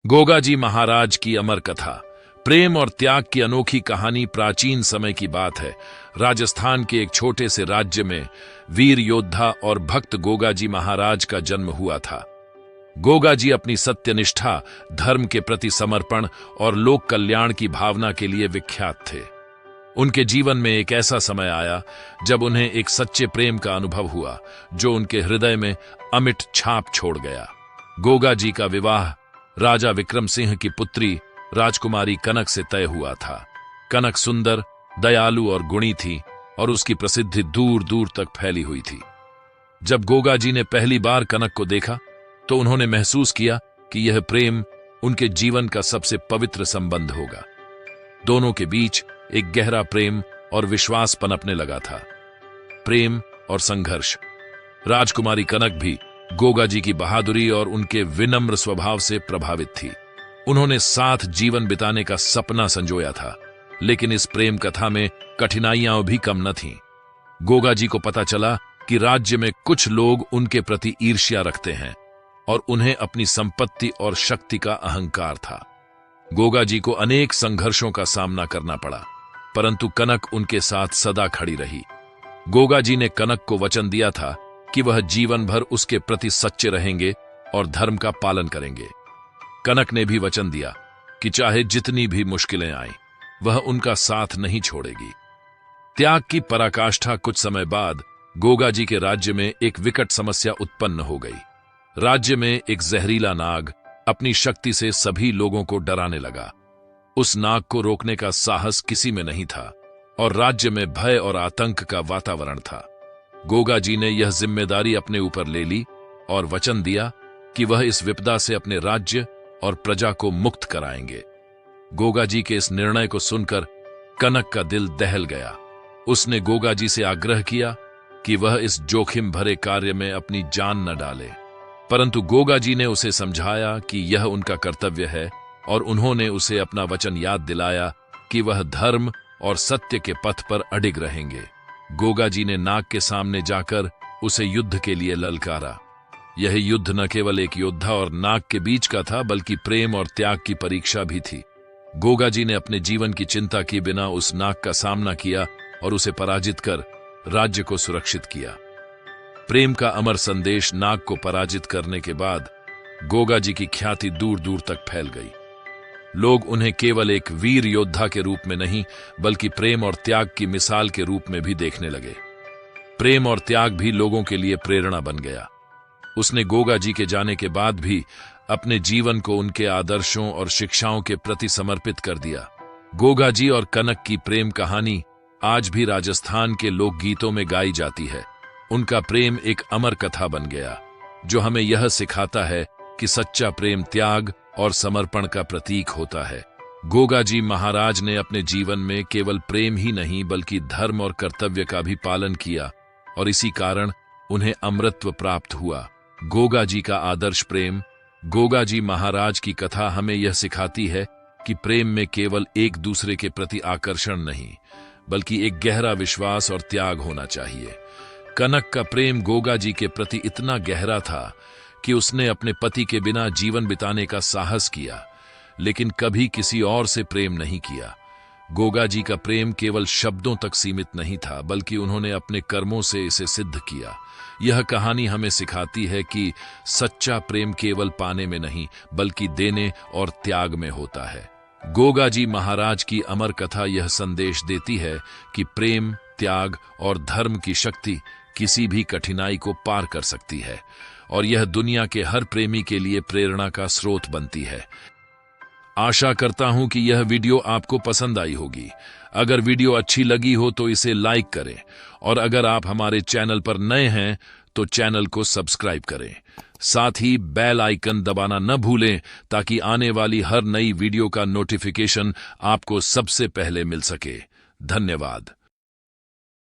गोगा जी महाराज की अमर कथा। प्रेम और त्याग की अनोखी कहानी प्राचीन समय की बात है। राजस्थान के एक छोटे से राज्य में वीर योद्धा और भक्त गोगा जी महाराज का जन्म हुआ था। गोगा जी अपनी सत्यनिष्ठा, धर्म के प्रति समर्पण और लोक कल्याण की भावना के लिए विख्यात थे। उनके जीवन में एक ऐसा समय आया जब उन्हें एक सच्चे प्रेम का अनुभव हुआ जो उनके हृदय में अमिट छाप छोड़ गया। गोगा जी का विवाह राजा विक्रम सिंह की पुत्री राजकुमारी कनक से तय हुआ था। कनक सुंदर, दयालु और गुणी थी और उसकी प्रसिद्धि दूर दूर तक फैली हुई थी। जब गोगा जी ने पहली बार कनक को देखा तो उन्होंने महसूस किया कि यह प्रेम उनके जीवन का सबसे पवित्र संबंध होगा। दोनों के बीच एक गहरा प्रेम और विश्वास पनपने लगा था। प्रेम और संघर्ष। राजकुमारी कनक भी गोगा जी की बहादुरी और उनके विनम्र स्वभाव से प्रभावित थी। उन्होंने साथ जीवन बिताने का सपना संजोया था, लेकिन इस प्रेम कथा में कठिनाइयां भी कम न थीं। गोगा जी को पता चला कि राज्य में कुछ लोग उनके प्रति ईर्ष्या रखते हैं और उन्हें अपनी संपत्ति और शक्ति का अहंकार था। गोगा जी को अनेक संघर्षों का सामना करना पड़ा, परंतु कनक उनके साथ सदा खड़ी रही। गोगा जी ने कनक को वचन दिया था कि वह जीवन भर उसके प्रति सच्चे रहेंगे और धर्म का पालन करेंगे। कनक ने भी वचन दिया कि चाहे जितनी भी मुश्किलें आएं, वह उनका साथ नहीं छोड़ेगी। त्याग की पराकाष्ठा। कुछ समय बाद गोगा जी के राज्य में एक विकट समस्या उत्पन्न हो गई। राज्य में एक जहरीला नाग अपनी शक्ति से सभी लोगों को डराने लगा। उस नाग को रोकने का साहस किसी में नहीं था और राज्य में भय और आतंक का वातावरण था। गोगा जी ने यह जिम्मेदारी अपने ऊपर ले ली और वचन दिया कि वह इस विपदा से अपने राज्य और प्रजा को मुक्त कराएंगे। गोगा जी के इस निर्णय को सुनकर कनक का दिल दहल गया। उसने गोगा जी से आग्रह किया कि वह इस जोखिम भरे कार्य में अपनी जान न डाले, परंतु गोगा जी ने उसे समझाया कि यह उनका कर्तव्य है और उन्होंने उसे अपना वचन याद दिलाया कि वह धर्म और सत्य के पथ पर अडिग रहेंगे। गोगा जी ने नाग के सामने जाकर उसे युद्ध के लिए ललकारा। यह युद्ध न केवल एक योद्धा और नाग के बीच का था, बल्कि प्रेम और त्याग की परीक्षा भी थी। गोगा जी ने अपने जीवन की चिंता किए बिना उस नाग का सामना किया और उसे पराजित कर राज्य को सुरक्षित किया। प्रेम का अमर संदेश। नाग को पराजित करने के बाद गोगा जी की ख्याति दूर दूर तक फैल गई। लोग उन्हें केवल एक वीर योद्धा के रूप में नहीं, बल्कि प्रेम और त्याग की मिसाल के रूप में भी देखने लगे। प्रेम और त्याग भी लोगों के लिए प्रेरणा बन गया। उसने गोगा जी के जाने के बाद भी अपने जीवन को उनके आदर्शों और शिक्षाओं के प्रति समर्पित कर दिया। गोगा जी और कनक की प्रेम कहानी आज भी राजस्थान के लोकगीतों में गाई जाती है। उनका प्रेम एक अमर कथा बन गया, जो हमें यह सिखाता है कि सच्चा प्रेम त्याग और समर्पण का प्रतीक होता है। गोगा जी महाराज ने अपने जीवन में केवल प्रेम ही नहीं, बल्कि धर्म और कर्तव्य का भी पालन किया और इसी कारण उन्हें अमरत्व प्राप्त हुआ। गोगा जी का आदर्श प्रेम। गोगा जी महाराज की कथा हमें यह सिखाती है कि प्रेम में केवल एक दूसरे के प्रति आकर्षण नहीं, बल्कि एक गहरा विश्वास और त्याग होना चाहिए। कनक का प्रेम गोगा जी के प्रति इतना गहरा था कि उसने अपने पति के बिना जीवन बिताने का साहस किया, लेकिन कभी किसी और से प्रेम नहीं किया। गोगा जी का प्रेम केवल शब्दों तक सीमित नहीं था, बल्कि उन्होंने अपने कर्मों से इसे सिद्ध किया। यह कहानी हमें सिखाती है कि सच्चा प्रेम केवल पाने में नहीं, बल्कि देने और त्याग में होता है। गोगा जी महाराज की अमर कथा यह संदेश देती है कि प्रेम, त्याग और धर्म की शक्ति किसी भी कठिनाई को पार कर सकती है और यह दुनिया के हर प्रेमी के लिए प्रेरणा का स्रोत बनती है। आशा करता हूं कि यह वीडियो आपको पसंद आई होगी। अगर वीडियो अच्छी लगी हो तो इसे लाइक करें और अगर आप हमारे चैनल पर नए हैं तो चैनल को सब्सक्राइब करें। साथ ही बेल आइकन दबाना न भूलें ताकि आने वाली हर नई वीडियो का नोटिफिकेशन आपको सबसे पहले मिल सके। धन्यवाद।